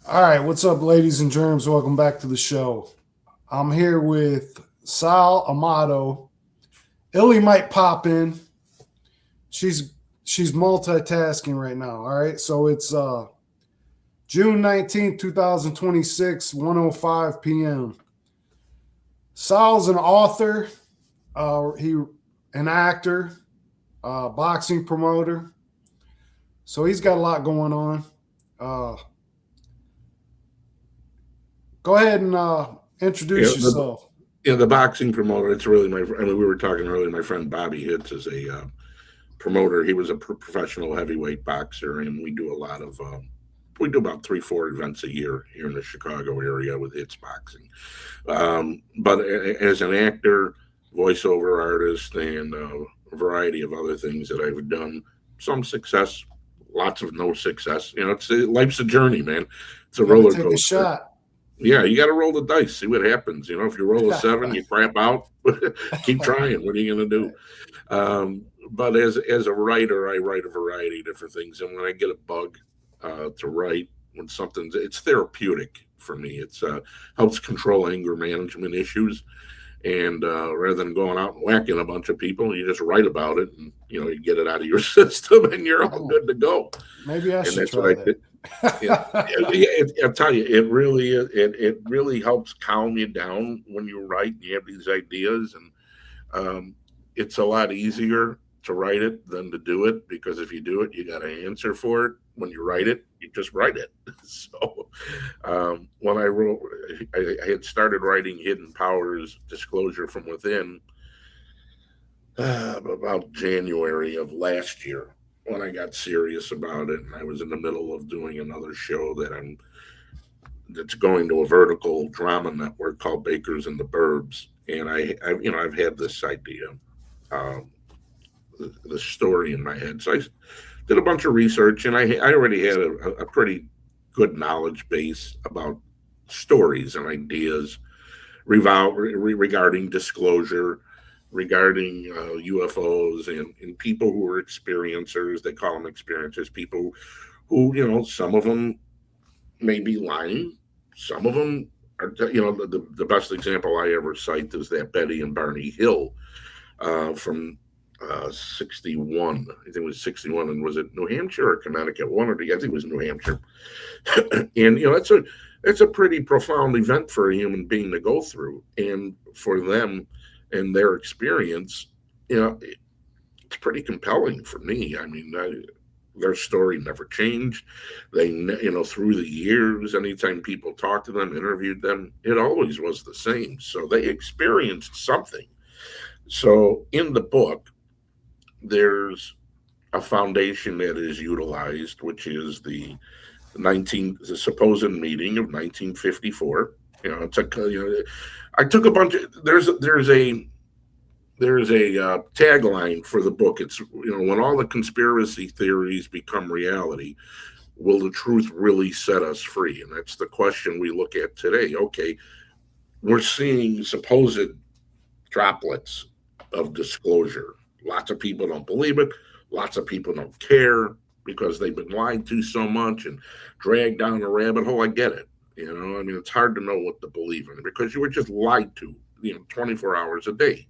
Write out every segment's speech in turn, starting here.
All right, what's up, ladies and germs? Welcome back to the show. I'm here with Sal Amato. Illy might pop in. She's she's multitasking right now. All right, so it's June 19th, 2026, 1:05 p.m. Sal's an author. He an actor, boxing promoter. So he's got a lot going on. Uh, Go ahead and Yeah, introduce the yourself. the boxing promoter. It's really my. I mean, we were talking earlier. My friend Bobby Hitz is a promoter. He was a professional heavyweight boxer, and we do a lot of. We do about 3, 4 events a year here in the Chicago area with Hitz Boxing. But as an actor, voiceover artist, and a variety of other things that I've done, some success, lots of no success. Life's a journey, man. It's a Got to roller take a coaster. shot. Yeah, you got to roll the dice, see what happens. If you roll a seven, you crap out. Keep trying. What are you going to do? But as a writer, I write a variety of different things, and when I get a bug to write, when something's it's therapeutic for me. It's helps control anger management issues, and rather than going out and whacking a bunch of people, you just write about it, and you get it out of your system, and you're all Oh, good to go. maybe I And should that's what try I did. Yeah, that. I'll tell you, it really is. It really helps calm you down when you write. And you have these ideas, and um, it's a lot easier to write it than to do it because if you do it, you got to answer for it. When you write it, you just write it. So when I wrote, I had started writing Hidden Powers: Disclosure from Within about January of last year when I got serious about it, and I was in the middle of doing another show that's going to a vertical drama network called Bakers and the Burbs, and I've had this idea, um, the story in my head, so I did a bunch of research, and I already had a pretty good knowledge base about stories and ideas regarding disclosure, regarding UFOs and people who are experiencers. They call them experiencers. People who, some of them may be lying. Some of them are, the best example I ever cite is that Betty and Barney Hill from 61. I think it was 61. And was it New Hampshire or Connecticut? One or the, I think it was New Hampshire. And, it's a pretty profound event for a human being to go through. And for them and their experience, it's pretty compelling for me. I mean, their story never changed. Through the years, anytime people talked to them, interviewed them, it always was the same. So they experienced something. So in the book, there's a foundation that is utilized, which is the supposed meeting of 1954. It's a I took a bunch of there's a tagline for the book. It's when all the conspiracy theories become reality, will the truth really set us free? And that's the question we look at today. Okay, we're seeing supposed droplets of disclosure. Lots of people don't believe it. Lots of people don't care because they've been lied to so much and dragged down a rabbit hole. I get it. I mean, it's hard to know what to believe in because you were just lied to, 24 hours a day.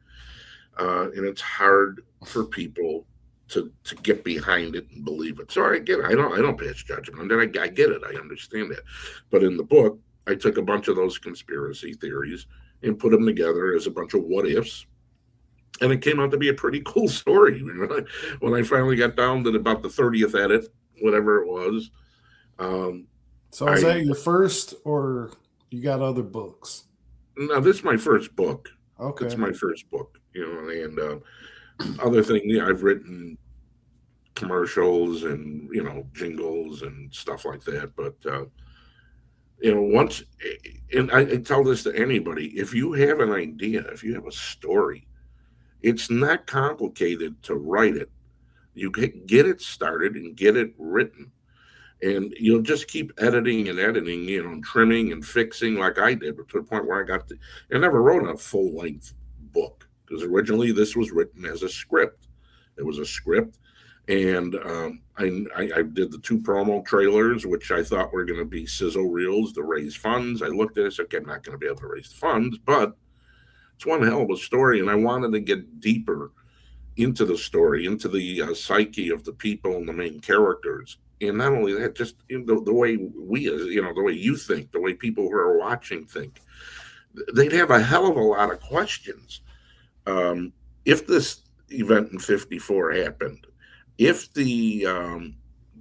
And it's hard for people to get behind it and believe it. So I get it. I don't pass judgment. And I get it. I understand that. But in the book, I took a bunch of those conspiracy theories and put them together as a bunch of what ifs, and it came out to be a pretty cool story. When I finally got down to about the 30th edit, whatever it was, um, So is I that your first, or you got other books? now this is my first book. It's Okay. my first book, and other thing, I've written commercials and jingles and stuff like that. But once, and I tell this to anybody: if you have an idea, if you have a story, it's not complicated to write it. You get it started and get it written, and you'll just keep editing and editing, and trimming and fixing like I did, to the point where I never wrote a full length book because originally this was written as a script. It was a script, And I did the 2 promo trailers, which I thought were going to be sizzle reels to raise funds. I looked at it, said, okay, I'm not going to be able to raise funds, but it's one hell of a story. And I wanted to get deeper into the story, into the psyche of the people and the main characters. And not only that, just the way we, the way you think, the way people who are watching think, they'd have a hell of a lot of questions. If this event in '54 happened, if the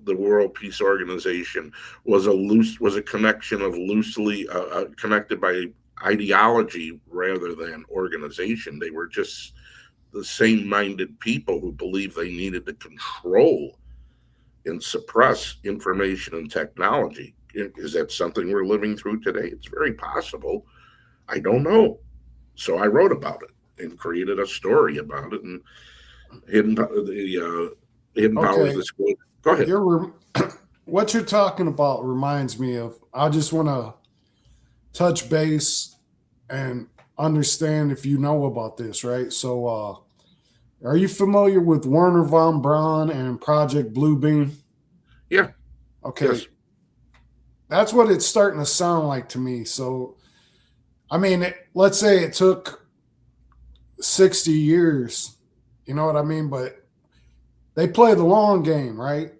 World Peace Organization was a connection of loosely connected by ideology rather than organization, they were just the same-minded people who believed they needed to control and suppress information and technology. Is that something we're living through today? It's very possible. I don't know. So I wrote about it and created a story about it. And hidden powers Okay, disclosure. Go ahead. what you're talking about reminds me of. I just want to touch base and understand if you know about this, right? So, are you familiar with Werner von Braun and Project Bluebeam? Yeah. Okay, Yes. that's what it's starting to sound like to me. So, I mean, let's say it took 60 years, you know what I mean? But they play the long game, right?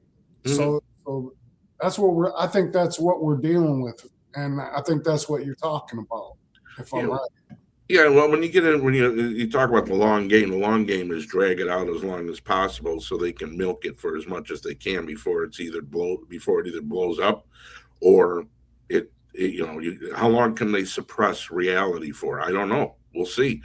Hmm. So that's what I think that's what we're dealing with. And I think that's what you're talking about, if I'm Yeah. right. Yeah. Well, when you get in, when you talk about the long game is drag it out as long as possible so they can milk it for as much as they can before it either blows up or how long can they suppress reality for? I don't know. We'll see.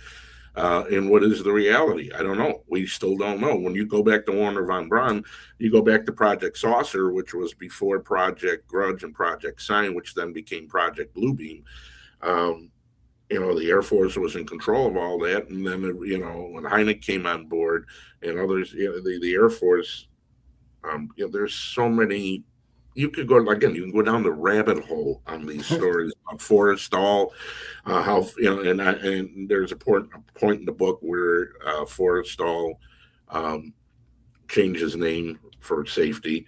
And what is the reality? I don't know. We still don't know. When you go back to Warner von Braun, you go back to Project Saucer, which was before Project Grudge and Project Sign, which then became Project Bluebeam. Um, the Air Force was in control of all that, and then when Hynek came on board and others, the Air Force, there's so many. You could go again. You can go down the rabbit hole on these stories about Forrestal, how and there's a point in the book where Forrestal um, changed his name for safety.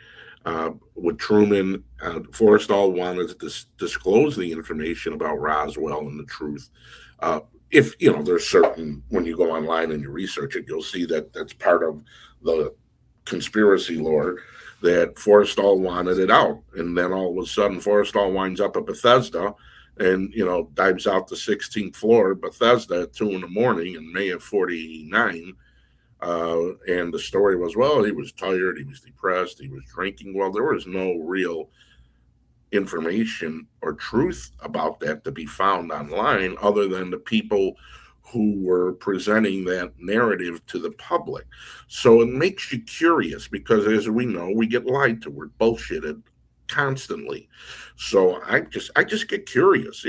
With Truman, Forrestal wanted to disclose the information about Roswell and the truth. If there's certain when you go online and you research it, you'll see that that's part of the conspiracy lore that Forrestal wanted it out, and then all of a sudden Forrestal winds up at Bethesda, and dives out the 16th floor of Bethesda at 2 in the morning in May of '49. And the story was, well, he was tired, he was depressed, he was drinking. Well, there was no real information or truth about that to be found online other than the people who were presenting that narrative to the public. So it makes you curious because, as we know, we get lied to, we're bullshitted constantly. So I just get curious.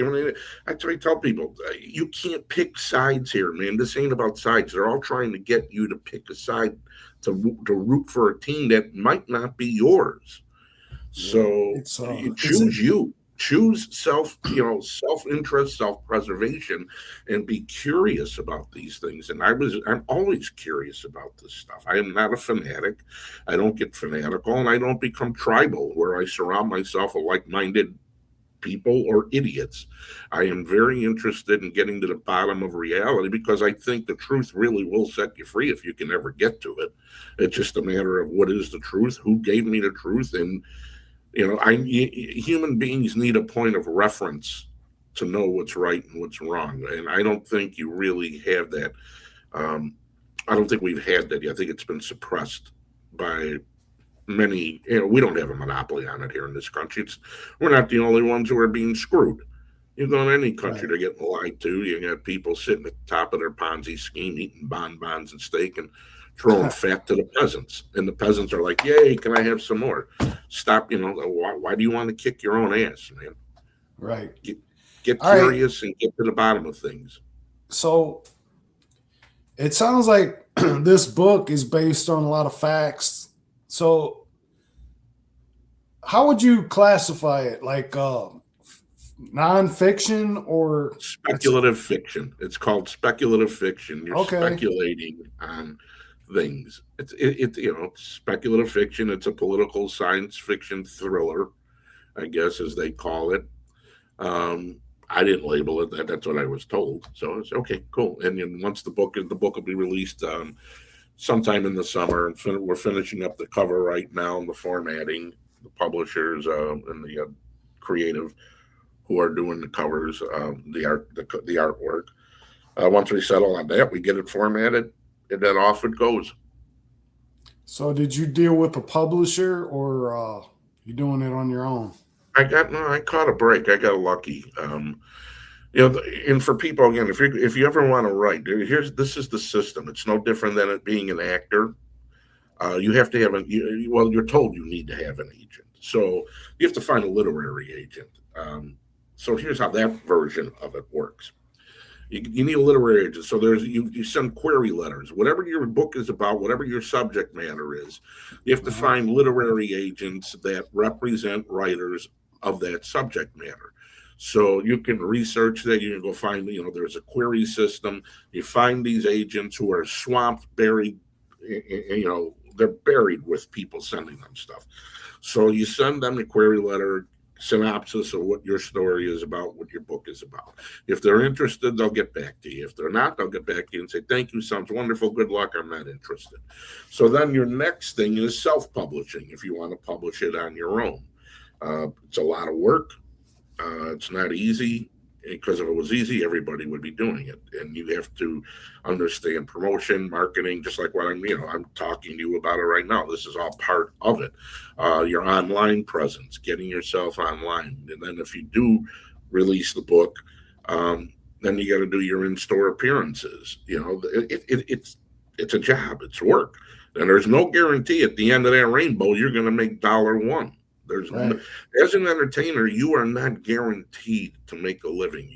I tell people, you can't pick sides here, man. This ain't about sides. They're all trying to get you to pick a side to root for a team that might not be yours. Yeah, So you choose self interest, self preservation, and be curious about these things. And I'm always curious about this stuff. I am not a fanatic. I don't get fanatical, and I don't become tribal where I surround myself with like minded people or idiots. I am very interested in getting to the bottom of reality because I think the truth really will set you free if you can ever get to it. It's just a matter of what is the truth, who gave me the truth, and human beings need a point of reference to know what's right and what's wrong, and I don't think you really have that. Um, I don't think we've had that yet. I think it's been suppressed by many. We don't have a monopoly on it here in this country. We're not the only ones who are being screwed. You go in any country, right. they're getting lied to. You got people sitting at the top of their Ponzi scheme, eating bonbons and steak, and throwing fat to the peasants. And the peasants are like, "Yay! Can I have some more?" Stop. Why do you want to kick your own ass, man? Right. Get All right. curious and get to the bottom of things. So it sounds like this book is based on a lot of facts. So how would you classify it? Like nonfiction or it's Speculative fiction. It's called speculative fiction. You're okay. speculating on things. It's speculative fiction. It's a political science fiction thriller, I guess, as they call it. Um, I didn't label it that. That's what I was told. So it's okay, cool. And then once the book will be released sometime in the summer, and we're finishing up the cover right now and the formatting. The publishers and the creative who are doing the covers, the artwork. Once we settle on that, we get it formatted, and then off it goes. So did you deal with a publisher, or you doing it on your own? I caught a break. I got lucky. And for people again, if you ever want to write, this is the system. It's no different than it being an actor. You have to have you're told you need to have an agent, so you have to find a literary agent. So here's how that version of it works. You need a literary agent. So you send query letters, whatever your book is about, whatever your subject matter is. You have to find literary agents that represent writers of that subject matter. So you can research that. You can go find, there's a query system. You find these agents who are swamped, buried, they're buried with people sending them stuff. So you send them a query letter, synopsis of what your story is about, what your book is about. If they're interested, they'll get back to you. If they're not, they'll get back to you and say, thank you, sounds wonderful, good luck, I'm not interested. So then your next thing is self-publishing, if you want to publish it on your own. It's a lot of work. It's not easy, because if it was easy, everybody would be doing it. And you have to understand promotion, marketing, just like what I'm talking to you about it right now. This is all part of it. Your online presence, getting yourself online. And then if you do release the book, then you got to do your in-store appearances. It's a job, it's work. And there's no guarantee at the end of that rainbow, you're going to make $1. Right. As an entertainer, you are not guaranteed to make a living.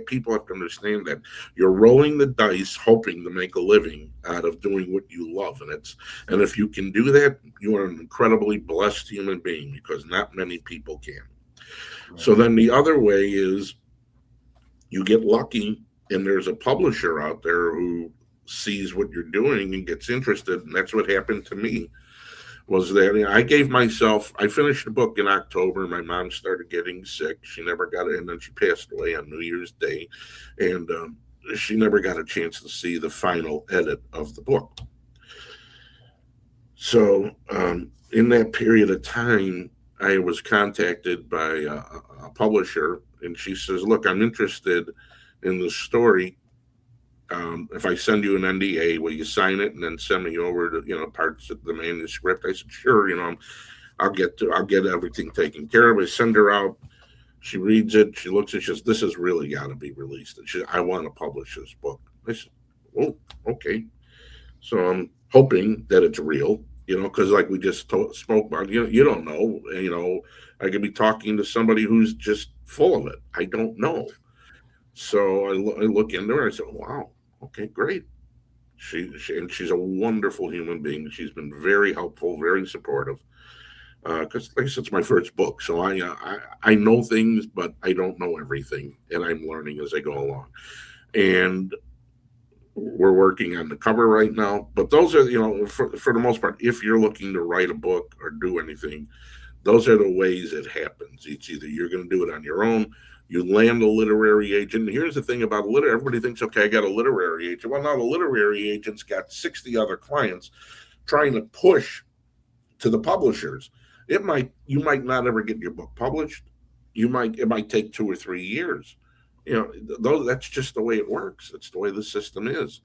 People have to understand that you're rolling the dice, hoping to make a living out of doing what you love, and if you can do that, you are an incredibly blessed human being, because not many people can. Right. So then the other way is you get lucky, and there's a publisher out there who sees what you're doing and gets interested, and that's what happened to me. Was that I finished the book in October. My mom started getting sick. She never got it, and then she passed away on New Year's Day, and she never got a chance to see the final edit of the book. So in that period of time, I was contacted by a publisher, and she says, look, I'm interested in the story. If I send you an NDA, will you sign it and then send me over to parts of the manuscript? I said, sure. I'll get everything taken care of. I send her out. She reads it. She looks at it. She says, this has really got to be released. And she said, I want to publish this book. I said, oh, okay. So I'm hoping that it's real, because like we just spoke about, you don't know. I could be talking to somebody who's just full of it. I don't know. So I look into her. I said, wow. Okay, great. She's a wonderful human being. She's been very helpful, very supportive. Because, like I said, it's my first book, so I know things, but I don't know everything, and I'm learning as I go along. And we're working on the cover right now. But those are, for the most part, if you're looking to write a book or do anything, those are the ways it happens. It's either you're going to do it on your own. You land a literary agent. Here's the thing about everybody thinks, okay, I got a literary agent. Well, now the literary agent's got 60 other clients trying to push to the publishers. You might not ever get your book published. It might take 2 or 3 years. That's just the way it works. It's the way the system is.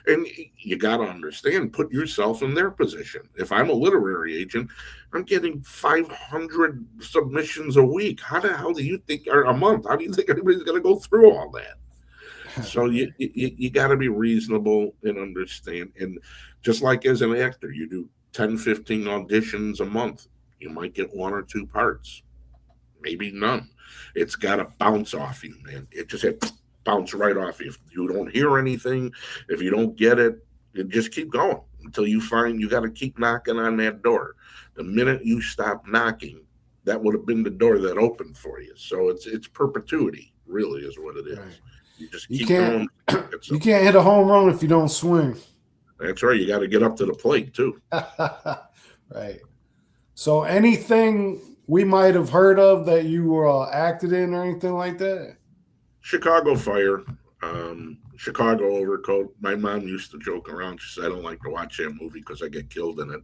And you got to understand, put yourself in their position. If I'm a literary agent, I'm getting 500 submissions a week. How the hell do you think, or a month? How do you think anybody's going to go through all that? So you got to be reasonable and understand. And just like as an actor, you do 10, 15 auditions a month. You might get 1 or 2 parts, maybe none. It's got to bounce off you, man. It just bounce right off you. If you don't hear anything, if you don't get it, you just keep going until you find. You got to keep knocking on that door. The minute you stop knocking, that would have been the door that opened for you. So it's perpetuity, really, is what it is. Right. You just keep going. You can't hit a home run if you don't swing. That's right. You got to get up to the plate too. Right. So anything we might have heard of that you acted in or anything like that? Chicago Fire, Chicago Overcoat. My mom used to joke around. She said, "I don't like to watch that movie because I get killed in it."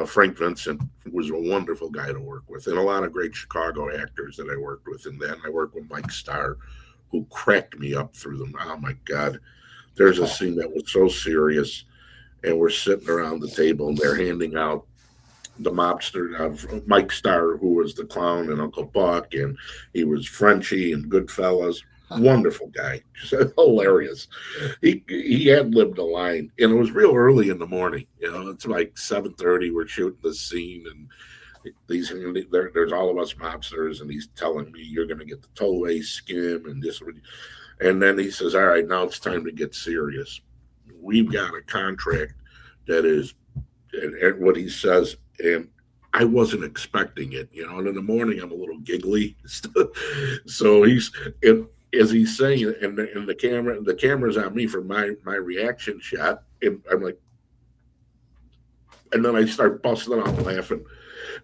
Frank Vincent was a wonderful guy to work with, and a lot of great Chicago actors that I worked with. And then I worked with Mike Starr, who cracked me up through them. Oh my God! There's a scene that was so serious, and we're sitting around the table, and they're handing out the mobster of Mike Starr, who was the clown and Uncle Buck, and he was Frenchie and Goodfellas. Wonderful guy, just hilarious. He had lived a line, and it was real early in the morning. You know, it's like 7:30. We're shooting the scene, and there's all of us mobsters, and he's telling me you're going to get the tollway skim and this, and then he says, "All right, now it's time to get serious. We've got a contract that is," and what he says, and I wasn't expecting it, you know. And in the morning, I'm a little giggly, so as he's saying it, and the camera's on me for my reaction shot, and I'm like, and then I start busting out laughing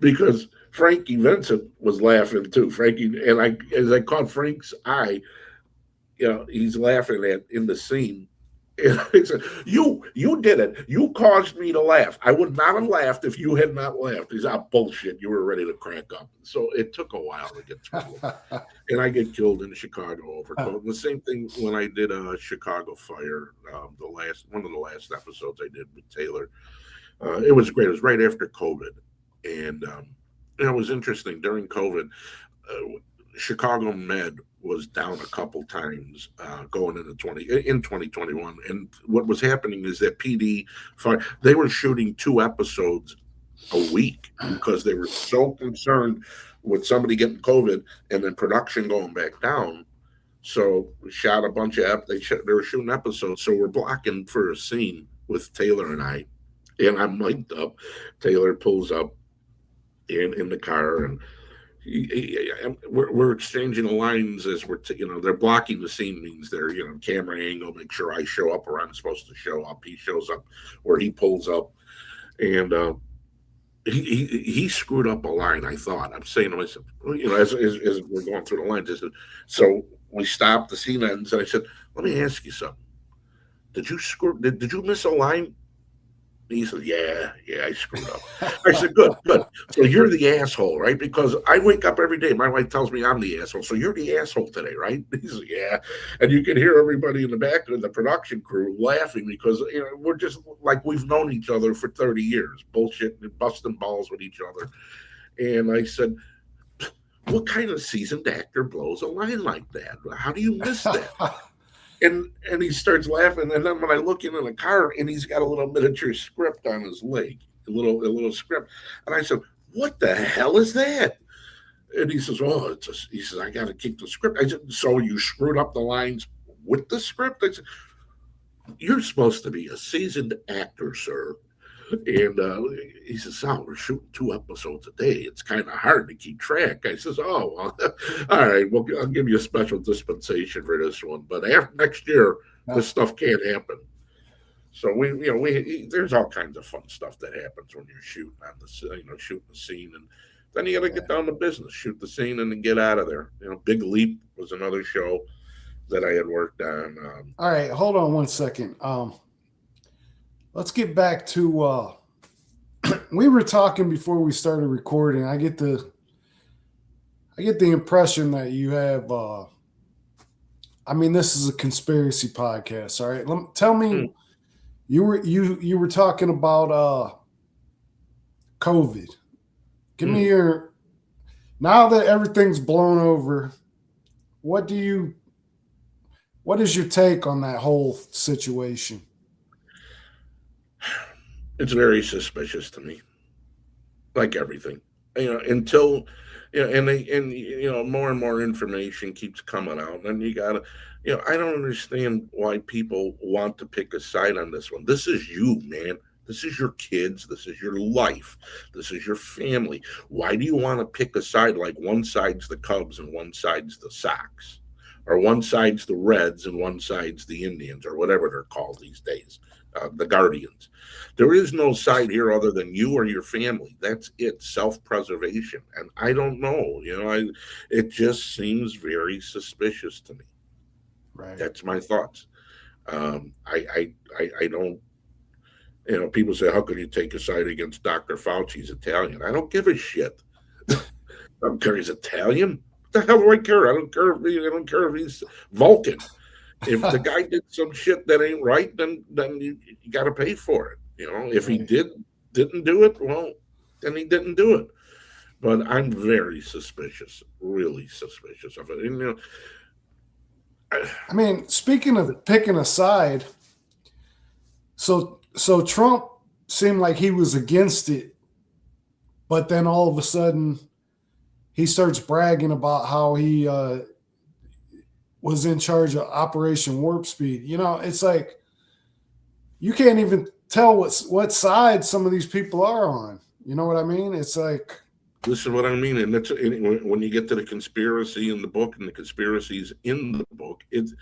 because Frankie Vincent was laughing too. Frankie, and I as I caught Frank's eye, you know, he's laughing at in the scene. And I said, you did it. You caused me to laugh. I would not have laughed if you had not laughed. He's ah bullshit. You were ready to crack up. So it took a while to get through. And I get killed in Chicago Overcoat. And the same thing when I did Chicago Fire, the last one of the last episodes I did with Taylor. It was great. It was right after COVID, and it was interesting during COVID. Chicago Med was down a couple times going into 2021, and what was happening is that PD they were shooting 2 episodes a week because they were so concerned with somebody getting COVID and then production going back down. So we shot a bunch of they were shooting episodes, so we're blocking for a scene with Taylor and I, and I'm mic'd up. Taylor pulls up in the car, and we're exchanging lines as you know, they're blocking the scene, means they're, you know, camera angle, make sure I show up where I'm supposed to show up. He shows up where he pulls up, and he screwed up a line. I thought, I'm saying to myself, you know, as we're going through the lines, I said, so we stopped, the scene ends, and I said, let me ask you something. Did you miss a line? He said, yeah, I screwed up. I said, good. So you're the asshole, right? Because I wake up every day. My wife tells me I'm the asshole. So you're the asshole today, right? He said, yeah. And you can hear everybody in the back of the production crew laughing because, you know, we're just like we've known each other for 30 years, bullshitting and busting balls with each other. And I said, what kind of seasoned actor blows a line like that? How do you miss that? And he starts laughing, and then when I look in the car, and he's got a little miniature script on his leg, a little script, and I said, "What the hell is that?" And he says, "Oh, he says I got to keep the script." I said, "So you screwed up the lines with the script?" I said, "You're supposed to be a seasoned actor, sir." And he says, "Sal, we're shooting 2 episodes a day. It's kind of hard to keep track." I says, "Oh, well, all right. Well, I'll give you a special dispensation for this one. But after next year, this stuff can't happen." So there's all kinds of fun stuff that happens when you're shooting on shooting the scene, and then you got to get down to business, shoot the scene, and then get out of there. You know, Big Leap was another show that I had worked on. All right, hold on one second. Let's get back to we were talking before we started recording. I get the impression that you have I mean, this is a conspiracy podcast, all right? Tell me, you were talking about COVID. Give me your, now that everything's blown over, what is your take on that whole situation? It's very suspicious to me, like everything. You know, until more and more information keeps coming out, and you gotta, I don't understand why people want to pick a side on this one. This is you, man. This is your kids. This is your life. This is your family. Why do you want to pick a side, like one side's the Cubs and one side's the Sox, or one side's the Reds and one side's the Indians, or whatever they're called these days? the guardians. There is no side here other than you or your family. That's it, self-preservation. And I don't know, it just seems very suspicious to me. Right. That's my thoughts. I don't. People say, "How can you take a side against Dr. Fauci? He's Italian." I don't give a shit. I don't care. He's Italian. What the hell do I care? I don't care if he's Vulcan. If the guy did some shit that ain't right, then you got to pay for it. If he Right. didn't do it, well, then he didn't do it. But I'm very suspicious, really suspicious of it. And, I mean, speaking of picking a side, so Trump seemed like he was against it, but then all of a sudden he starts bragging about how he was in charge of Operation Warp Speed. It's like you can't even tell what side some of these people are on. You know what I mean? It's like this is what I mean, and when you get to the conspiracy in the book and the conspiracies in the book, it's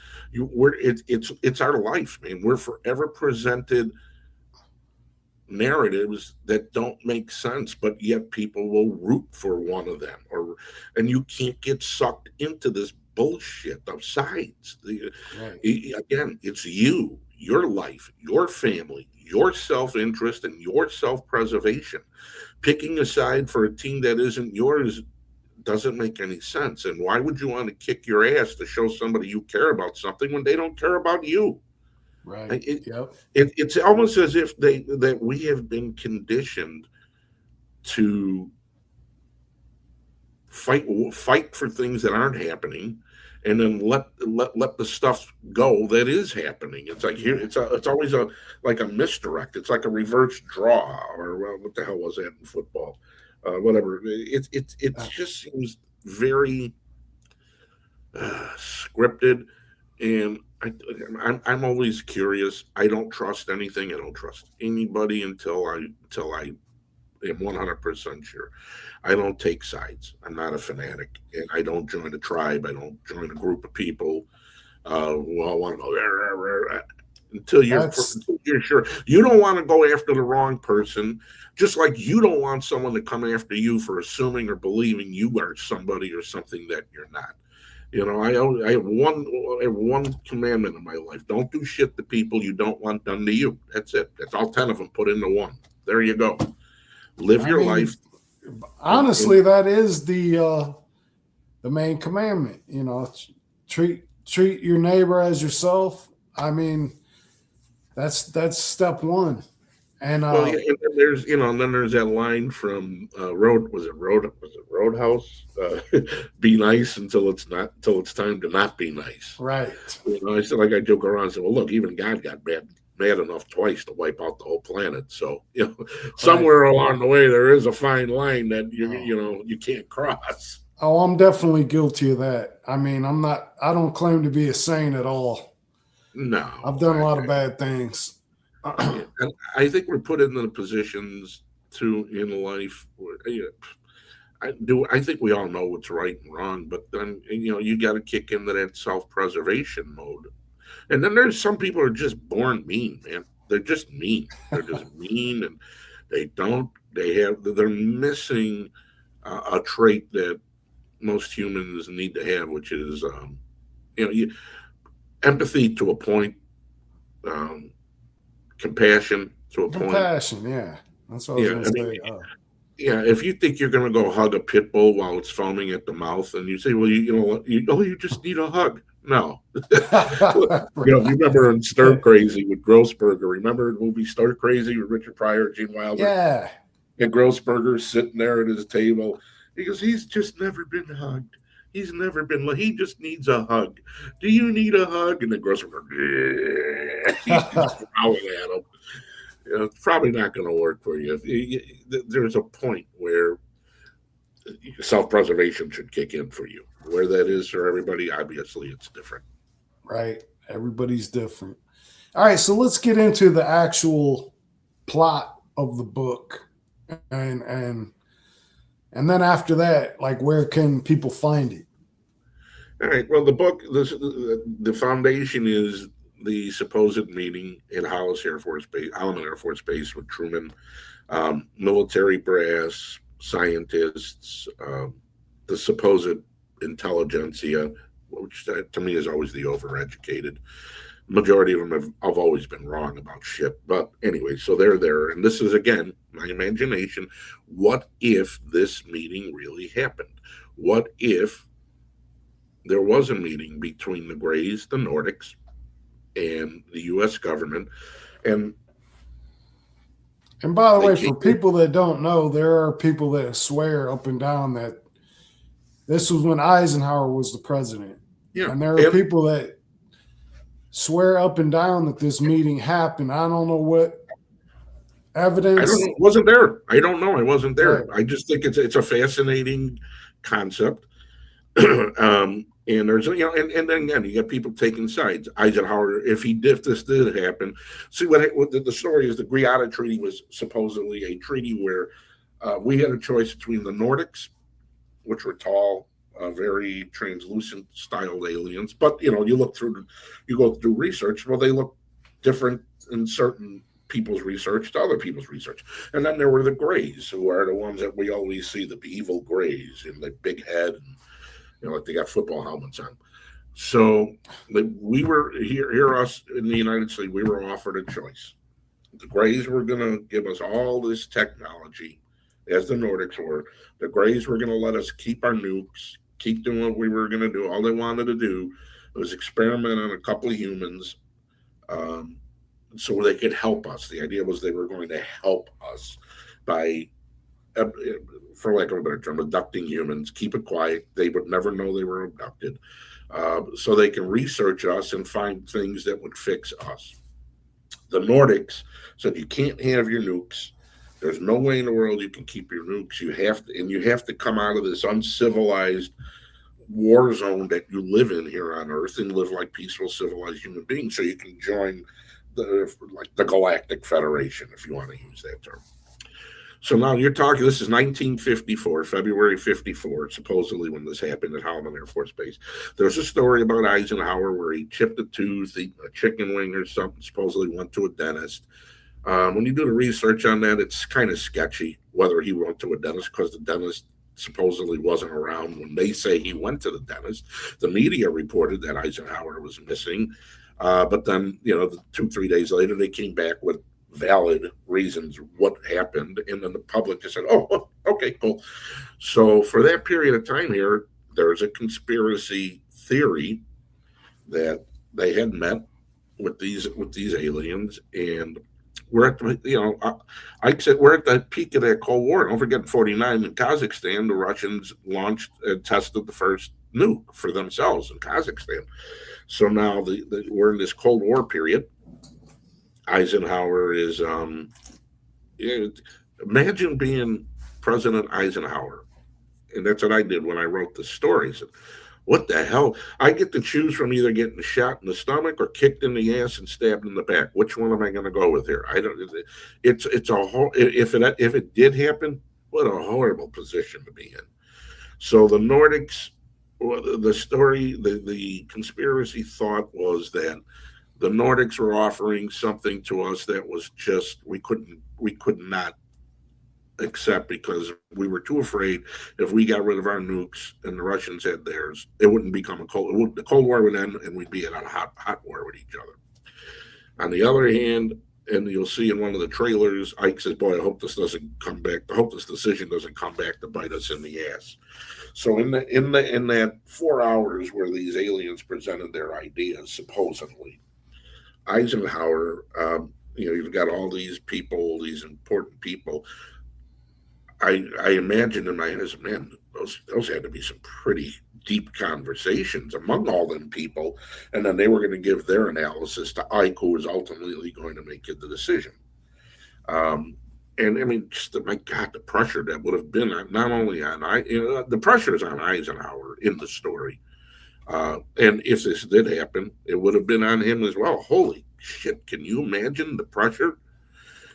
our life, man. We're forever presented narratives that don't make sense, but yet people will root for one of them, and you can't get sucked into this bullshit of sides. right, Again, it's you, your life, your family, your self-interest, and your self-preservation. Picking a side for a team that isn't yours doesn't make any sense. And why would you want to kick your ass to show somebody you care about something when they don't care about you? right. It, Yep. it's almost as if that we have been conditioned to fight for things that aren't happening, and then let the stuff go that is happening. It's like here, it's always like a misdirect. It's like a reverse draw, or well, what the hell was that in football? Whatever. It just seems very scripted, and I'm always curious. I don't trust anything. I don't trust anybody until I am 100% sure. I don't take sides. I'm not a fanatic, and I don't join a tribe. I don't join a group of people who all want to go "Rah, rah, rah," That's until you're sure. You don't want to go after the wrong person, just like you don't want someone to come after you for assuming or believing you are somebody or something that you're not. I have one commandment in my life: don't do shit to people you don't want done to you. That's it. That's all 10 of them put into one. There you go. Live I your life. mean, honestly, that is the main commandment. Treat your neighbor as yourself. I mean, that's step one. And Well, yeah, and then there's that line from Roadhouse? Be nice until it's time to not be nice. right, I said, like, I joke around and say, well, look, even God got mad enough twice to wipe out the whole planet. So, right. somewhere along the way there is a fine line that Oh. you can't cross. Oh, I'm definitely guilty of that. I mean, I'm not. I don't claim to be a saint at all. I've No, done a lot of bad things. yeah, and I think we're put in the positions to in life where I think we all know what's right and wrong, but then you got to kick into that self-preservation mode. And then there's some people who are just born mean, man. They're just mean. They're just mean, and they're missing a trait that most humans need to have, which is empathy to a point, um, compassion to a point. Compassion, yeah, that's what I was Yeah, gonna I mean, say. yeah, if you think you're going to go hug a pit bull while it's foaming at the mouth, and you say, "Well, you just need a hug." No, if you remember in Stir Crazy with Grossberger, remember the movie Stir Crazy with Richard Pryor, Gene Wilder, Yeah. and Grossberger's sitting there at his table. He goes, "He's just never been hugged. He's never been. He just needs a hug. Do you need a hug?" And then Grossberger, he's growling at him. It's probably not going to work for you. There's a point where self-preservation should kick in for you. Where that is for everybody, obviously, it's different. Right. Everybody's different. All right, so let's get into the actual plot of the book, and and and then after that, like, where can people find it? All right. Well, the book, the foundation is the supposed meeting at Hollis Air Force Base, Allen Air Force Base with Truman, military brass, scientists, the supposed intelligentsia, which to me is always the overeducated. Majority of them have always been wrong about shit. But anyway, so they're there. And this is, again, my imagination. What if this meeting really happened? What if there was a meeting between the Greys, the Nordics, and the U.S. government? And by the way, for people that don't know, there are people that swear up and down that this was when Eisenhower was the president. Yeah. And there are people that swear up and down that this meeting happened. I don't know what evidence. I don't know. Wasn't there. I don't know. I wasn't there. Right. I just think it's a fascinating concept. And there's, and then again, you got people taking sides. Eisenhower, if this did happen, see what the story is. The Greada Treaty was supposedly a treaty where we had a choice between the Nordics, which were tall, very translucent styled aliens, but you go through research. Well, they look different in certain people's research to other people's research. And then there were the Greys, who are the ones that we always see, the evil Greys in the big head. And, like they got football helmets on. So we were here, us in the United States, we were offered a choice. The Greys were going to give us all this technology, as the Nordics were. The Greys were going to let us keep our nukes, keep doing what we were going to do. All they wanted to do was experiment on a couple of humans so they could help us. The idea was they were going to help us by, for lack of a better term, abducting humans, keep it quiet. They would never know they were abducted, so they can research us and find things that would fix us. The Nordics said you can't have your nukes. There's no way in the world you can keep your nukes. You have to come out of this uncivilized war zone that you live in here on Earth and live like peaceful, civilized human beings, so you can join the Galactic Federation, if you want to use that term. So now you're talking, this is 1954, February 54, supposedly when this happened at Holloman Air Force Base. There's a story about Eisenhower where he chipped a tooth, a chicken wing or something, supposedly went to a dentist. When you do the research on that, it's kind of sketchy whether he went to a dentist, because the dentist supposedly wasn't around when they say he went to the dentist. The media reported that Eisenhower was missing. But then, 2-3 days later, they came back with valid reasons what happened, and then the public just said, oh, okay, cool. So for that period of time here, there's a conspiracy theory that they had met with these aliens, and we're at I said we're at the peak of that Cold War. Don't forget, in 49 in Kazakhstan, the Russians launched and tested the first nuke for themselves in Kazakhstan. So now we're in this Cold War period. Eisenhower is, imagine being President Eisenhower. And that's what I did when I wrote the story. I said, what the hell? I get to choose from either getting shot in the stomach or kicked in the ass and stabbed in the back. Which one am I going to go with here? I don't. It's a if it did happen, what a horrible position to be in. So the Nordics, the story, the conspiracy thought was that the Nordics were offering something to us that was just we could not accept, because we were too afraid if we got rid of our nukes and the Russians had theirs, it wouldn't become the Cold War would end and we'd be in a hot war with each other. On the other hand, and you'll see in one of the trailers, Ike says, boy, I hope this doesn't come back. I hope this decision doesn't come back to bite us in the ass. So in that 4 hours where these aliens presented their ideas, supposedly, Eisenhower, you've got all these people, these important people. I imagine in my head, man, those had to be some pretty deep conversations among all them people, and then they were going to give their analysis to Ike, who was ultimately going to make the decision. And I mean, just my God, the pressure that would have been not only on the pressure is on Eisenhower in the story. And if this did happen, it would have been on him as well. Holy shit, can you imagine the pressure?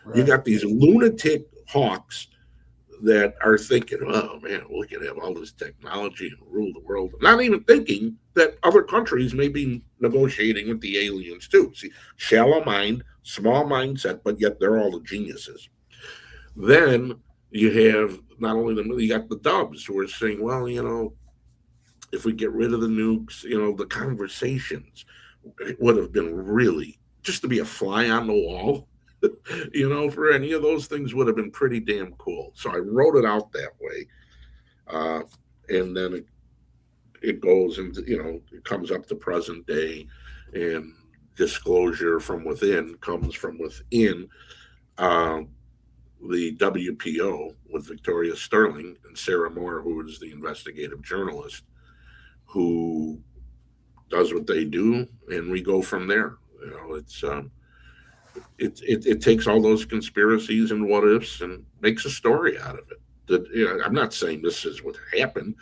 Right. You got these lunatic hawks that are thinking, oh man, we can have all this technology and rule the world. Not even thinking that other countries may be negotiating with the aliens too. See, shallow mind, small mindset, but yet they're all the geniuses. Then you have not only the you got the dubs who are saying, well, if we get rid of the nukes, the conversations would have been really just to be a fly on the wall. For any of those things would have been pretty damn cool. So I wrote it out that way. Uh, and then it goes and, it comes up to present day, and disclosure from within comes from within uh, the WPO with Victoria Sterling and Sarah Moore, who is the investigative journalist, who does what they do, and we go from there. It takes all those conspiracies and what ifs and makes a story out of it. I'm not saying this is what happened.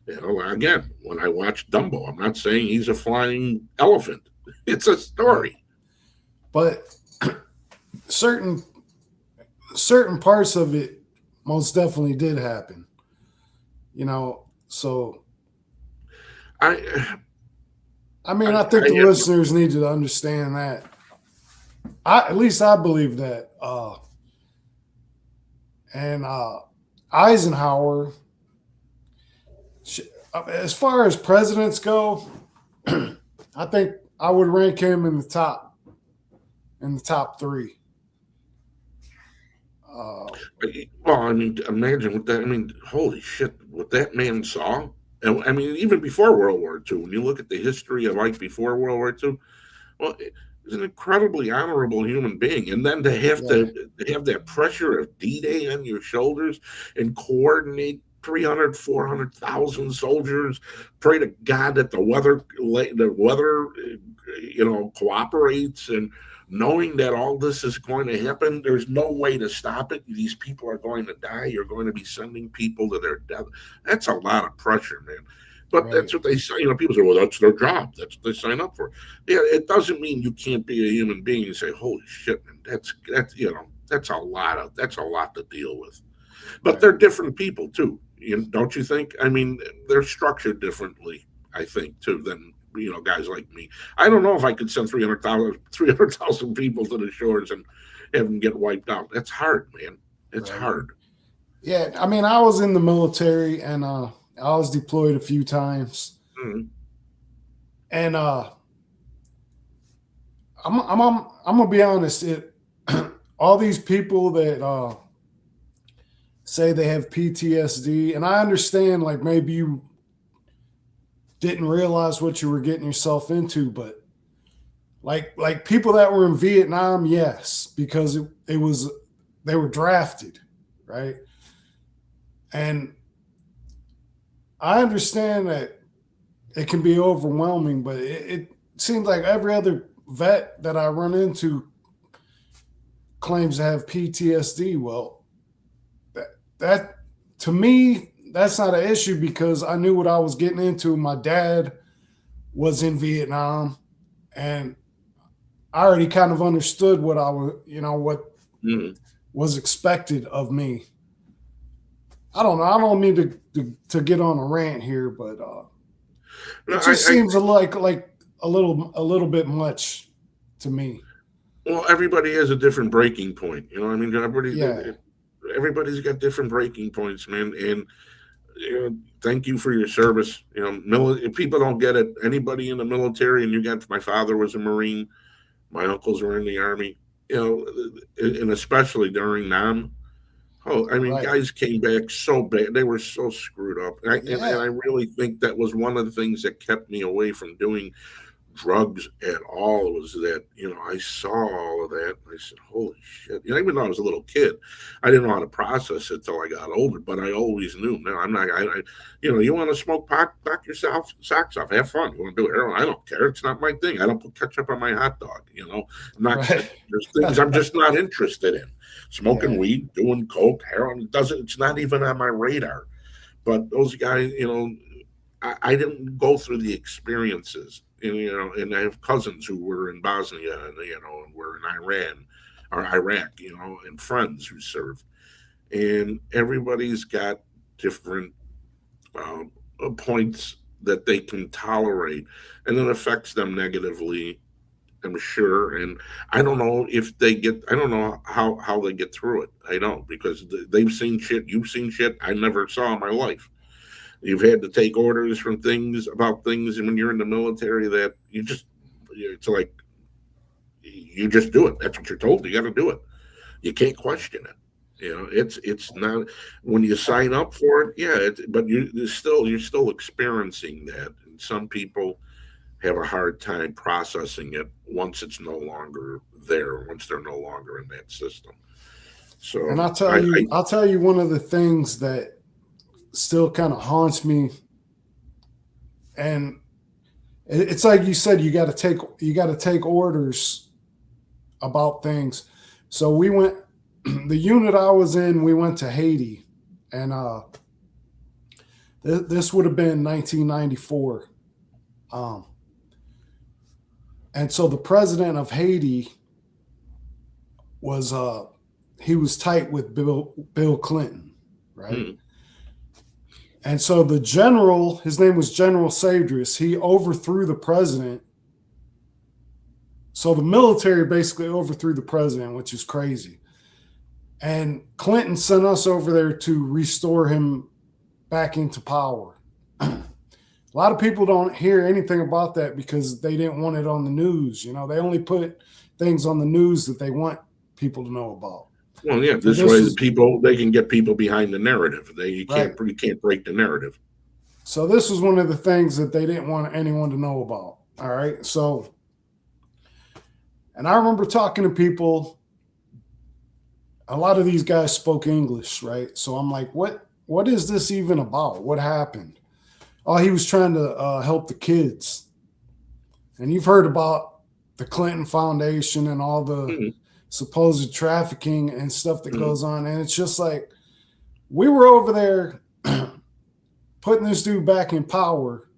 Again, when I watch Dumbo, I'm not saying he's a flying elephant. It's a story. But certain parts of it most definitely did happen. So I I think the listeners need to understand that. At least I believe that. And Eisenhower, as far as presidents go, I think I would rank him in the top three. Well, I mean, imagine what that. I mean, holy shit, what that man saw. And I mean, even before World War II, when you look at the history of like before World War II, well, he's an incredibly honorable human being, and then to have that pressure of D-Day on your shoulders and coordinate 300, 400,000 soldiers, pray to God that the weather, cooperates, and knowing that all this is going to happen, there's no way to stop it. These people are going to die. You're going to be sending people to their death. That's a lot of pressure, man. But that's what they say. People say, well, that's their job. That's what they sign up for. Yeah, it doesn't mean you can't be a human being and say, holy shit, man, that's a lot to deal with. But they're different people too. Don't you think? I mean, they're structured differently, I think, too, than guys like me. I don't know if I could send 300,000 people to the shores and have them get wiped out. That's hard, man. It's hard. Yeah, I mean, I was in the military, and I was deployed a few times, and I'm gonna be honest. All these people that say they have PTSD, and I understand, like, maybe you didn't realize what you were getting yourself into, but like people that were in Vietnam, yes, because it was they were drafted, right? And I understand that it can be overwhelming, but it seems like every other vet that I run into claims to have PTSD. Well, that to me, that's not an issue because I knew what I was getting into. My dad was in Vietnam, and I already kind of understood what I was, what was expected of me. I don't know. I don't need to get on a rant here, but it just seems like a little bit much to me. Well, everybody has a different breaking point. I mean, everybody's got different breaking points, man. And thank you for your service. People don't get it. Anybody in the military, and my father was a Marine, my uncles were in the Army. And especially during Nam. Oh, I mean, guys came back so bad. They were so screwed up. And I really think that was one of the things that kept me away from doing drugs at all, was that, I saw all of that. And I said, holy shit. Even though I was a little kid, I didn't know how to process it till I got older, but I always knew, no, I'm not, you want to smoke pot, knock yourself socks off, have fun. You want to do heroin? I don't care. It's not my thing. I don't put ketchup on my hot dog. There's things I'm just not interested in. Smoking weed, doing coke, heroin, it's not even on my radar. But those guys, I didn't go through the experiences, and I have cousins who were in Bosnia and were in Iran or Iraq, and friends who served. and everybody's got different points that they can tolerate, and it affects them negatively, I'm sure. And I don't know if they get, I don't know how they get through it. I don't, because they've seen shit, you've seen shit I never saw in my life. You've had to take orders from things about things, and when you're in the military, that you just, it's like you just do it. That's what you're told. You got to do it. You can't question it. It's not when you sign up for it. Yeah, but you're still experiencing that, and some people have a hard time processing it once it's no longer there, once they're no longer in that system. And So I I'll tell you one of the things that still kind of haunts me, and it's like you said, you got to take orders about things. So we went, the unit I was in, we went to Haiti, and this would have been 1994. Um, and so the president of Haiti was he was tight with Bill Clinton, right? hmm, And so the general, his name was General Sadris, he overthrew the president. So the military basically overthrew the president, which is crazy. And Clinton sent us over there to restore him back into power. A lot of people don't hear anything about that because they didn't want it on the news. You know, they only put things on the news that they want people to know about. well, yeah. So This this way, the was people they can get people behind the narrative. right. You can't break the narrative. So this was one of the things that they didn't want anyone to know about. All right. So, and I remember talking to people. A lot of these guys spoke English, right? So I'm like, what is this even about? What happened? Oh, he was trying to help the kids. And you've heard about the Clinton Foundation and all the Hmm, supposed trafficking and stuff that hmm. goes on. And it's just like, we were over there putting this dude back in power.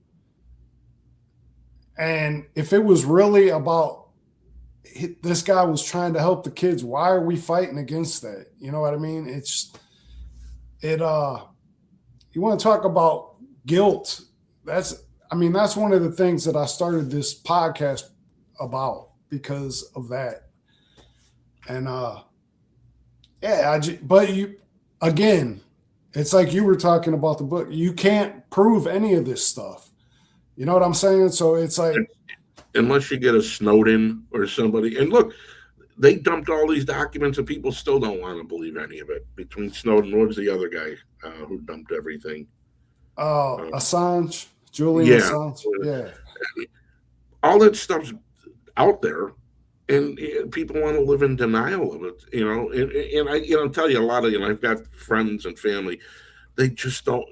And if it was really about this guy was trying to help the kids, why are we fighting against that? You know what I mean? It, you want to talk about guilt. That's, I mean, that's one of the things that I started this podcast about because of that. And, yeah, but you, again, it's like you were talking about the book. You can't prove any of this stuff. You know what I'm saying? So it's like, Unless you get a Snowden or somebody. And look, they dumped all these documents, and people still don't want to believe any of it. Between Snowden, what was the other guy who dumped everything? Uh, Assange, Julian yeah, Assange. Yeah. all that stuff's out there, and people want to live in denial of it. And I tell you a lot of I've got friends and family. They just don't.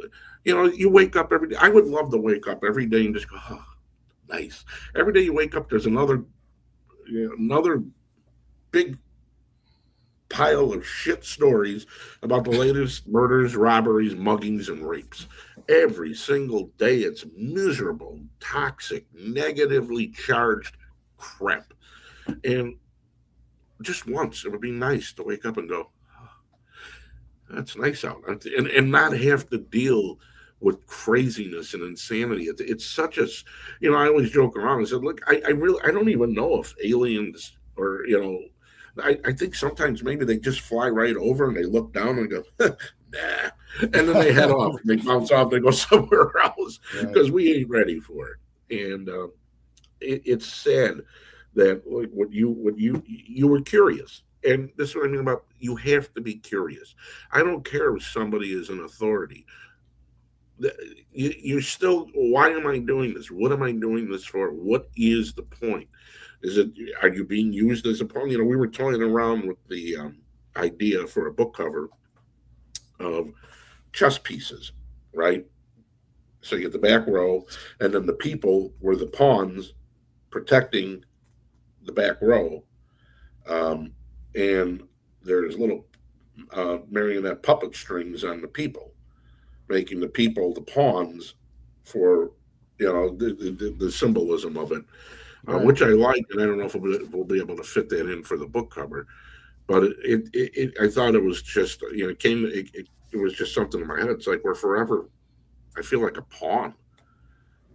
You wake up every day. I would love to wake up every day and just go, oh, nice. Every day you wake up, there's another big pile of shit stories about the latest murders, robberies, muggings, and rapes. Every single day, it's miserable, toxic, negatively charged crap. And just once, it would be nice to wake up and go, oh, that's nice out, and not have to deal with craziness and insanity. It's such a, I always joke around and said, look, I really, I don't even know if aliens or, I think sometimes maybe they just fly right over and they look down and go, nah. And then they head off and they bounce off, they go somewhere else Right. because we ain't ready for it. And it's sad that like you were curious. And this is what I mean about you have to be curious. I don't care if somebody is an authority. You're still, why am I doing this? What am I doing this for? What is the point? Are you being used as a pawn? We were toying around with the idea for a book cover of chess pieces, right? So you get the back row, and then the people were the pawns protecting the back row. Um, and there's little marionette puppet strings on the people, making the people the pawns for the symbolism of it, Right. which I like, and I don't know if we'll be able to fit that in for the book cover. But I thought it was just, it was just something in my head. It's like we're forever. I feel like a pawn.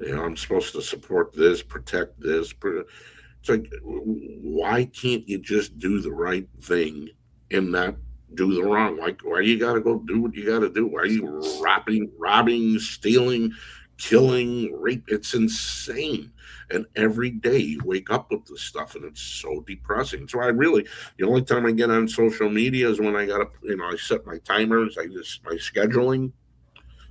I'm supposed to support this, protect this. It's like, why can't you just do the right thing and not do the wrong? Why you got to go do what you got to do? Why are you robbing, stealing, killing, rape? It's insane. And every day you wake up with this stuff, and it's so depressing. So the only time I get on social media is when I got to, I set my timers, my scheduling,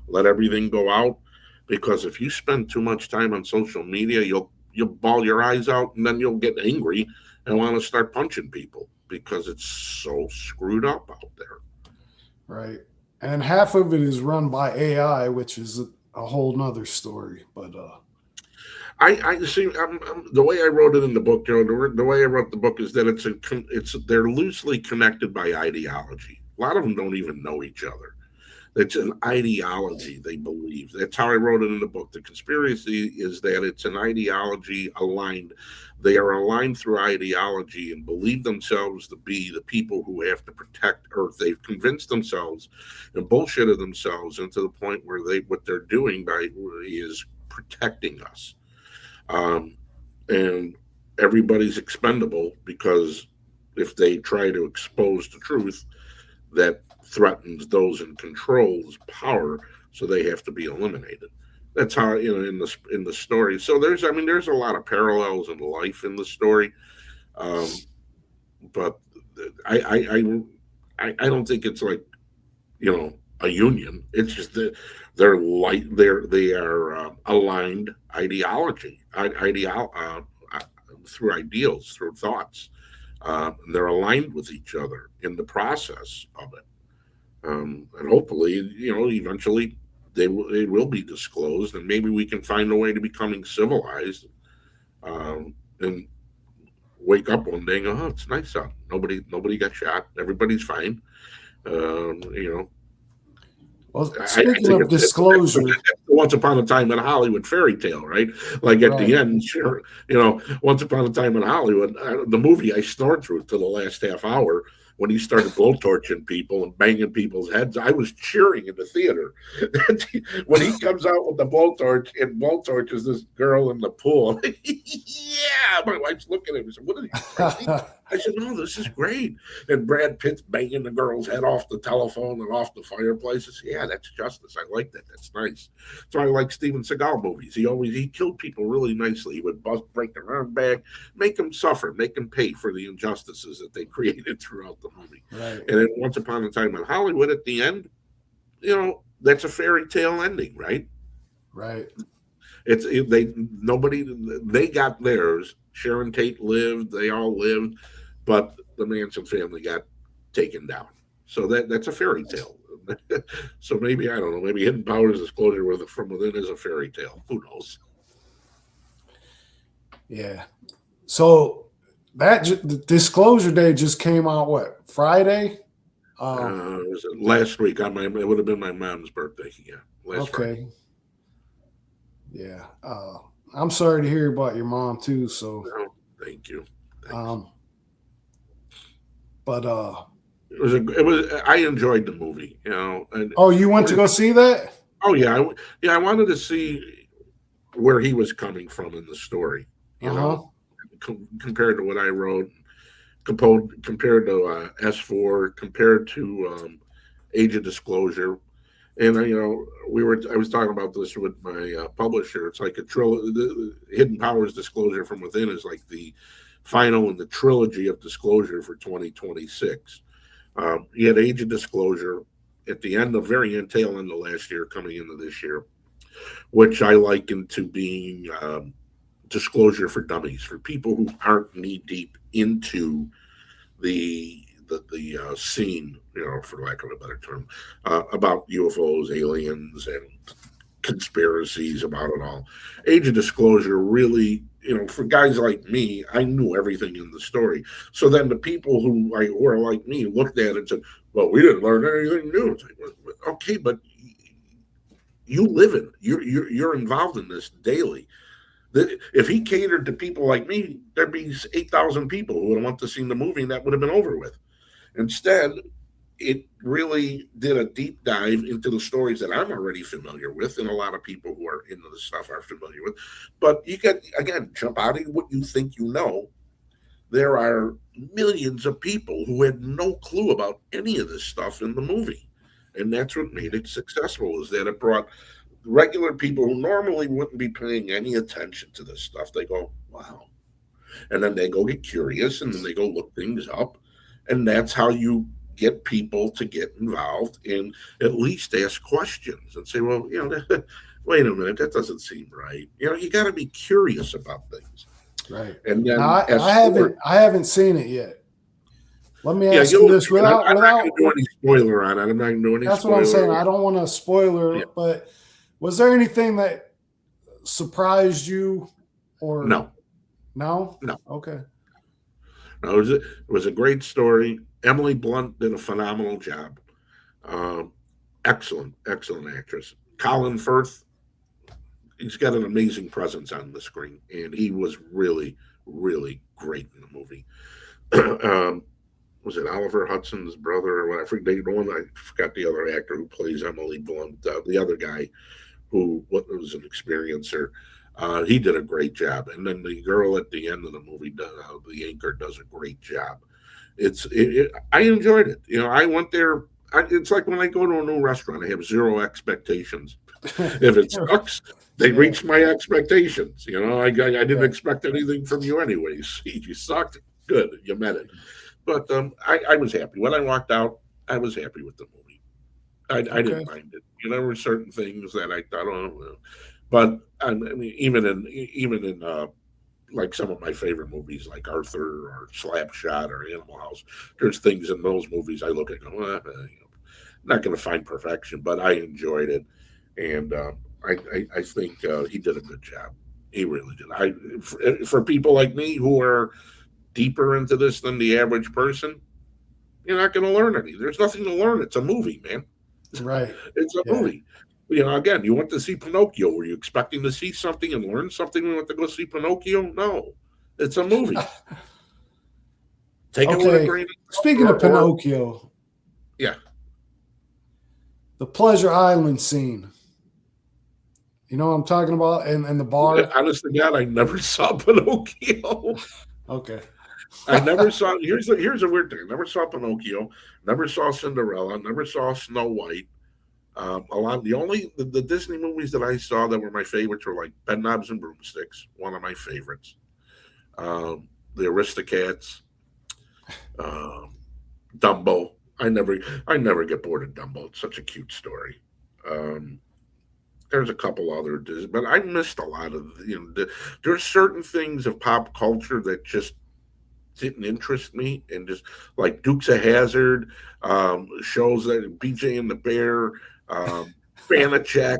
let everything go out. Because if you spend too much time on social media, you'll bawl your eyes out, and then you'll get angry and want to start punching people because it's so screwed up out there. Right. And half of it is run by AI, which is a whole nother story. But I see. The way I wrote it in the book, Joe. The way I wrote the book is that they're loosely connected by ideology. A lot of them don't even know each other. It's an ideology they believe. That's how I wrote it in the book. The conspiracy is that it's an ideology aligned. They are aligned through ideology and believe themselves to be the people who have to protect Earth. They've convinced themselves and bullshitted themselves into the point where what they're doing is protecting us. And everybody's expendable because if they try to expose the truth, that threatens those in control's power, so they have to be eliminated. That's how in the story. So there's a lot of parallels in life in the story, um, but I don't think it's like a union. It's just that they are aligned ideology, through ideals, through thoughts. They're aligned with each other in the process of it. And hopefully, eventually it will be disclosed, and maybe we can find a way to becoming civilized, and wake up one day and go, "Oh, it's nice out. Nobody got shot. Everybody's fine." You know, well, I speaking think of disclosure, that's Once Upon a Time in Hollywood fairy tale, right? Like at the right? end, sure, Once Upon a Time in Hollywood, the movie I snored through to the last half hour when he started blowtorching people and banging people's heads. I was cheering in the theater when he comes out with the blowtorch and blowtorches this girl in the pool. Yeah, my wife's looking at me. Said, "What are you crazy?" I said, "No, this is great." And Brad Pitt's banging the girl's head off the telephone and off the fireplace. I said, "Yeah, that's justice. I like that. That's nice." So I like Steven Seagal movies. He killed people really nicely. He would break their arm back, make them suffer, make them pay for the injustices that they created throughout the movie. Right. And then Once Upon a Time in Hollywood, at the end, that's a fairy tale ending, right? Right. They got theirs. Sharon Tate lived. They all lived, but the Manson family got taken down. So that's a fairy tale. So maybe I don't know. Maybe Hidden Powers Disclosure from Within is a fairy tale. Who knows? Yeah. So the disclosure day just came out. What, Friday? Was it last week? It would have been my mom's birthday. Yeah, last Friday. Okay. Yeah. I'm sorry to hear about your mom too. So, No, thank you. Thanks. But it was. I enjoyed the movie. And oh, you went to go see that? Oh yeah, I wanted to see where he was coming from in the story. Compared to what I wrote, compared to S4, compared to Age of Disclosure, and I was talking about this with my publisher. It's like a trilogy. The Hidden Powers Disclosure from Within is like the final in the trilogy of disclosure for 2026. You had Age of Disclosure at the end, the very end, tail end of last year, coming into this year, which I liken to being disclosure for dummies, for people who aren't knee deep into the scene, for lack of a better term, about UFOs, aliens, and conspiracies about it all. Age of Disclosure really, for guys like me, I knew everything in the story. So then the people who are like me looked at it and said, "Well, we didn't learn anything new." It's like, okay, but you live in it. You're involved in this daily. If he catered to people like me, there'd be 8,000 people who would want to see the movie, and that would have been over with. Instead, it really did a deep dive into the stories that I'm already familiar with, and a lot of people who are into the stuff are familiar with. But you get, again, jump out of what you think you know. There are millions of people who had no clue about any of this stuff in the movie. And that's what made it successful, is that it brought regular people who normally wouldn't be paying any attention to this stuff. They go, wow. And then they go get curious, and then they go look things up. And that's how you get people to get involved and at least ask questions and say, well, wait a minute, that doesn't seem right. You got to be curious about things. Right. And Now, then as I haven't seen it yet. Let me yeah, ask you you'll. this I'm not without. going to do any spoiler on it. I'm not going to do any That's what I'm saying. spoiler. I don't want to spoiler, Yeah. but was there anything that surprised you, or No, no? no, Okay. no. It was a great story. Emily Blunt did a phenomenal job. Um, Excellent, excellent actress. Colin Firth, he's got an amazing presence on the screen, and he was really, really great in the movie. um, was it Oliver Hudson's brother or what? I forget the one. I forgot the other actor who plays Emily Blunt. The other guy who was an experiencer. He did a great job, and then the girl at the end of the movie, the anchor, does a great job. I enjoyed it. I went there. It's like when I go to a new restaurant, I have zero expectations. If it sucks, they Yeah. reached my expectations. I didn't Right. expect anything from you anyways. You sucked. Good, you met it. But I was happy when I walked out. I was happy with the movie. I Okay. didn't mind it. There were certain things that I thought, oh, well. But I mean, even in like some of my favorite movies, like Arthur or Slapshot or Animal House, there's things in those movies I look at and go, not going to find perfection, but I enjoyed it, and I think he did a good job. He really did. For people like me who are deeper into this than the average person, you're not going to learn any. There's nothing to learn. It's a movie, man. Right. It's a Yeah. movie. Again, you went to see Pinocchio. Were you expecting to see something and learn something when you went to go see Pinocchio? No, it's a movie. Take it with a Okay. grain of salt, Speaking of or Pinocchio, yeah. the Pleasure Island scene. You know what I'm talking about? And the bar. Honest to God, I never saw Pinocchio. Okay. I never saw. Here's a weird thing. I never saw Pinocchio. Never saw Cinderella. Never saw Snow White. A lot. The Disney movies that I saw that were my favorites were like Bedknobs and Broomsticks, one of my favorites. The Aristocats, um, Dumbo. I never get bored of Dumbo. It's such a cute story. Um, there's a couple other, but I missed a lot of. There's certain things of pop culture that just didn't interest me, and just like Dukes of Hazard, shows that BJ and the Bear, um, Banachek.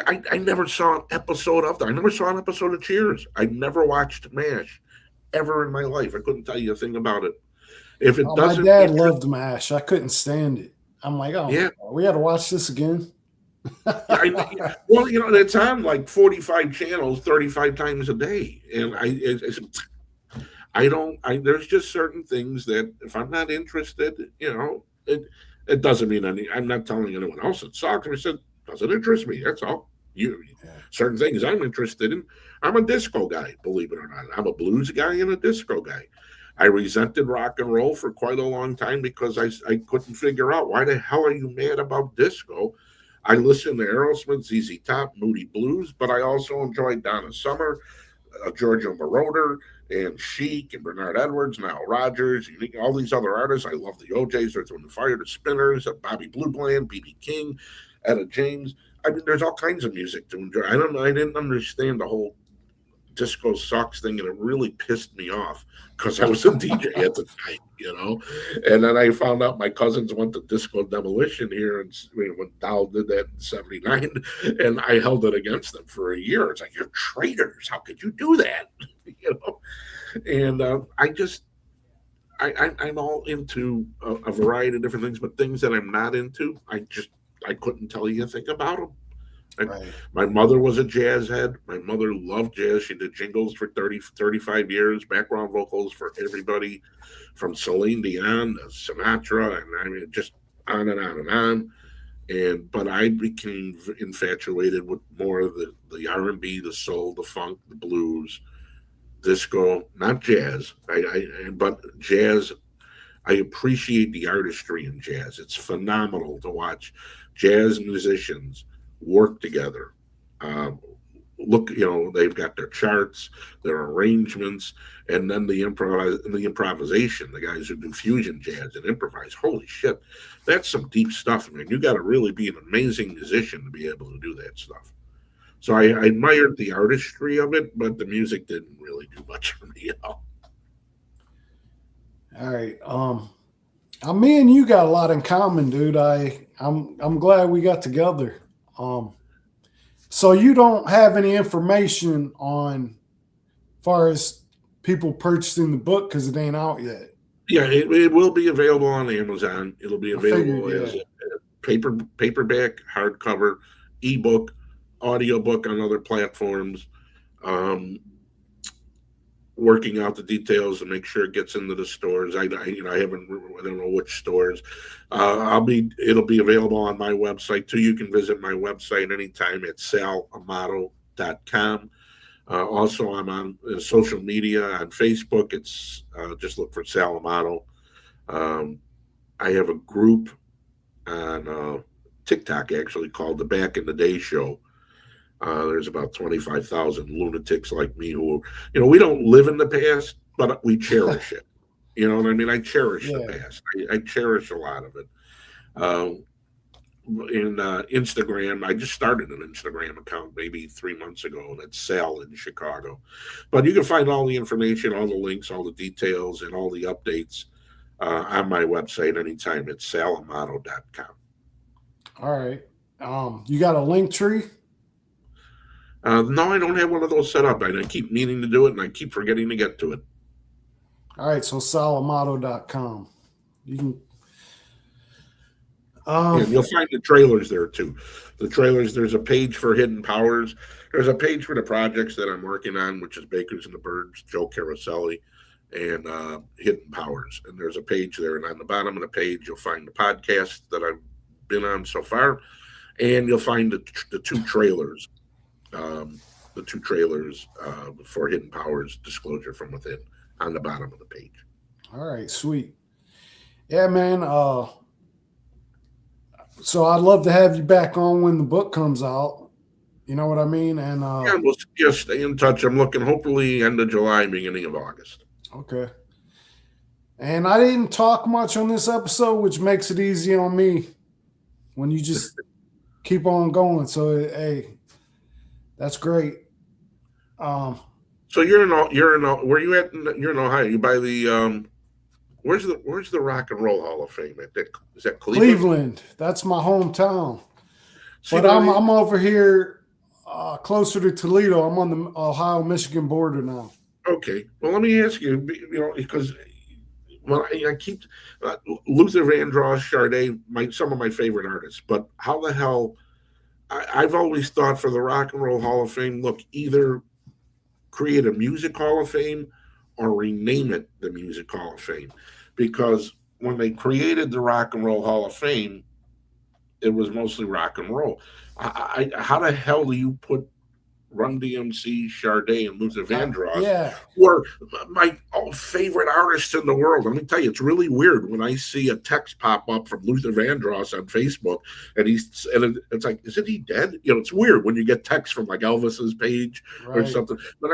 I never saw an episode of that. I never saw an episode of Cheers. I never watched MASH ever in my life. I couldn't tell you a thing about it. If it Oh, my doesn't dad interest, loved MASH. I couldn't stand it. I'm like, oh my yeah, god, we got to watch this again. yeah, well, it's on like 45 channels, 35 times a day, and I don't. There's just certain things that if I'm not interested, it doesn't mean any. I'm not telling anyone else it sucks. I said doesn't interest me. That's all. Yeah. Certain things I'm interested in. I'm a disco guy, believe it or not. I'm a blues guy and a disco guy. I resented rock and roll for quite a long time because I couldn't figure out why the hell are you mad about disco. I listened to Aerosmith, ZZ Top, Moody Blues, but I also enjoyed Donna Summer, Giorgio Moroder, and Chic, and Bernard Edwards, Nile Rodgers, all these other artists. I love the OJs, Earth, Wind and Fire, the Spinners, Bobby Blue Bland, BB King, Etta James. I mean, there's all kinds of music to enjoy. I don't know. I didn't understand the whole disco sucks thing, and it really pissed me off because I was a DJ at the time. And then I found out my cousins went to Disco Demolition here, and when Dow did that in '79, and I held it against them for a year. It's like, you're traitors. How could you do that? you know. And I'm all into a variety of different things, but things that I'm not into, I couldn't tell you a thing about them. Right. My mother was a jazz head. My mother loved jazz. She did jingles for 35 years, background vocals for everybody from Celine Dion to Sinatra, and I mean, just on and on and on. But I became infatuated with more of the R&B, the soul, the funk, the blues, disco, not jazz. But jazz. I appreciate the artistry in jazz. It's phenomenal to watch jazz musicians work together. Um, Look, they've got their charts, their arrangements, and then the improvisation. The guys who do fusion jazz and improvise. Holy shit, that's some deep stuff, man. You got to really be an amazing musician to be able to do that stuff. So I admired the artistry of it, but the music didn't really do much for me. All right. Me and you got a lot in common, dude. I'm glad we got together. So you don't have any information on far as people purchasing the book because it ain't out yet. Yeah, it will be available on Amazon. It'll be I figured, available as yeah. a paperback, hardcover, ebook, audiobook on other platforms. Um, Working out the details to make sure it gets into the stores. I don't know which stores. It'll be available on my website too. You can visit my website anytime at salamato.com. Also, I'm on social media on Facebook. It's just look for Sal Amato. Um, I have a group on TikTok actually called the Back in the Day Show. There's about 25,000 lunatics like me who, we don't live in the past, but we cherish it. You know what I mean? I cherish the Yeah. past. I cherish a lot of it. In Instagram, I just started an Instagram account maybe 3 months ago, and it's Sal in Chicago. But you can find all the information, all the links, all the details, and all the updates on my website anytime at salamato.com. All right. You got a link tree? No, I don't have one of those set up. I keep meaning to do it, and I keep forgetting to get to it. All right. So salamato.com. You can. And you'll find the trailers there too. The trailers, there's a page for Hidden Powers. There's a page for the projects that I'm working on, which is Bakers and the Birds, Joe Caroselli, and Hidden Powers. And there's a page there. And on the bottom of the page, you'll find the podcast that I've been on so far. And you'll find the two trailers. For Hidden Powers, Disclosure from Within, on the bottom of the page. All right. Sweet. Yeah, man. So I'd love to have you back on when the book comes out. You know what I mean? And Yeah, we'll just stay in touch. I'm looking hopefully end of July, beginning of August. okay. And I didn't talk much on this episode, which makes it easy on me when you just keep on going. So hey, that's great. So you're in where you at? You're in Ohio. You by the where's the Rock and Roll Hall of Fame at? Is that Cleveland? Cleveland. That's my hometown. See, But I'm over here closer to Toledo. I'm on the Ohio-Michigan border now. Okay. Well, let me ask you. Because I keep Luther Vandross, Sade, some of my favorite artists. But how the hell? I've always thought for the Rock and Roll Hall of Fame, look, either create a Music Hall of Fame or rename it the Music Hall of Fame. Because when they created the Rock and Roll Hall of Fame, it was mostly rock and roll. How the hell do you put Run DMC, Sade, and Luther Vandross were my favorite artists in the world? Let me tell you, it's really weird when I see a text pop up from Luther Vandross on Facebook, and it's like, isn't he dead? It's weird when you get text from like Elvis's page or something. But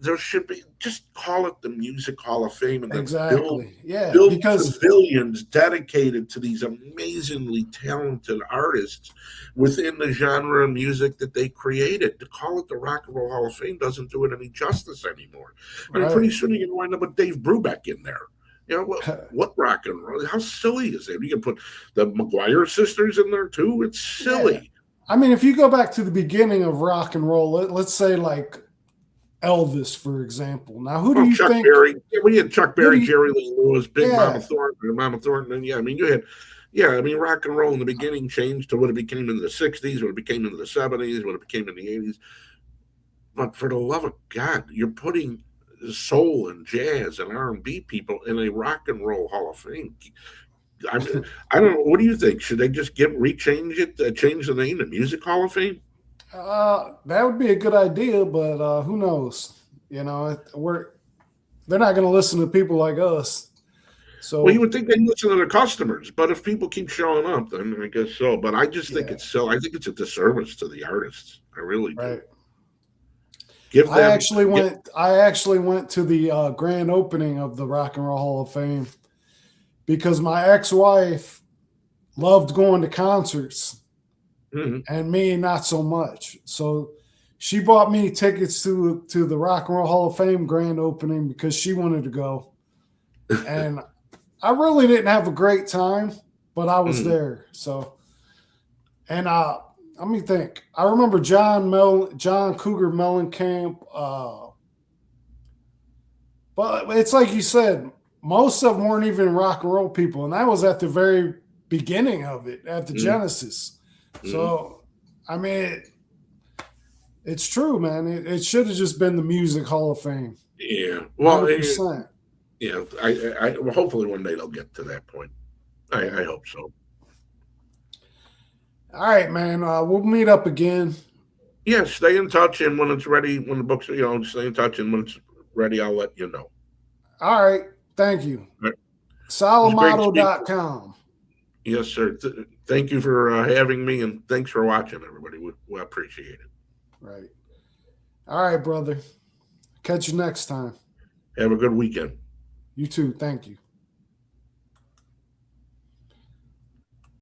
there should be, just call it the Music Hall of Fame, and exactly, build because pavilions dedicated to these amazingly talented artists within the genre of music that they created. To call it the Rock and Roll Hall of Fame doesn't do it any justice anymore. I mean, pretty soon you're going to wind up with Dave Brubeck in there. What rock and roll? How silly is that? You can put the McGuire sisters in there too. It's silly. Yeah. I mean, if you go back to the beginning of rock and roll, let's say like Elvis, for example. Now, who do you think? Berry. Yeah, we had Chuck Berry, Jerry Lee Lewis, Big Mama Thornton, and I mean, you had Yeah, I mean, rock and roll in the beginning changed to what it became in the 60s, what it became in the 70s, what it became in the 80s. But for the love of God, you're putting soul and jazz and R&B people in a rock and roll Hall of Fame. I, I don't know. What do you think? Should they just rechange it, change the name to Music Hall of Fame? That would be a good idea, but who knows? You know, they're not going to listen to people like us. Well, you So would think they listen to their customers, but if people keep showing up, then I guess so. But I just think yeah, it's so. I think it's a disservice to the artists. I really do. right. Give I them. actually went. I actually went to the grand opening of the Rock and Roll Hall of Fame because my ex-wife loved going to concerts, Mhm. and me not so much. So she bought me tickets to the Rock and Roll Hall of Fame grand opening because she wanted to go, and I really didn't have a great time, but I was Mhm. there. So, and let me think. I remember John Cougar Mellencamp. But it's like you said, most of them weren't even rock and roll people, and that was at the very beginning of it, at the Mhm. Genesis. Mhm. So, I mean, it's true, man. It should have just been the Music Hall of Fame, Yeah. Well, 100%. yeah. Well, hopefully one day they'll get to that point. I Right. hope so. All right, man. We'll meet up again. Yeah. Stay in touch, and when it's ready, when the books, stay in touch, and when it's ready, I'll let you know. All right. Thank you. All right. It was great speaking. Salamato.com. Yes, sir. Thank you for having me, and thanks for watching, everybody. We appreciate it. Right. All right, brother. Catch you next time. Have a good weekend. You too. Thank you.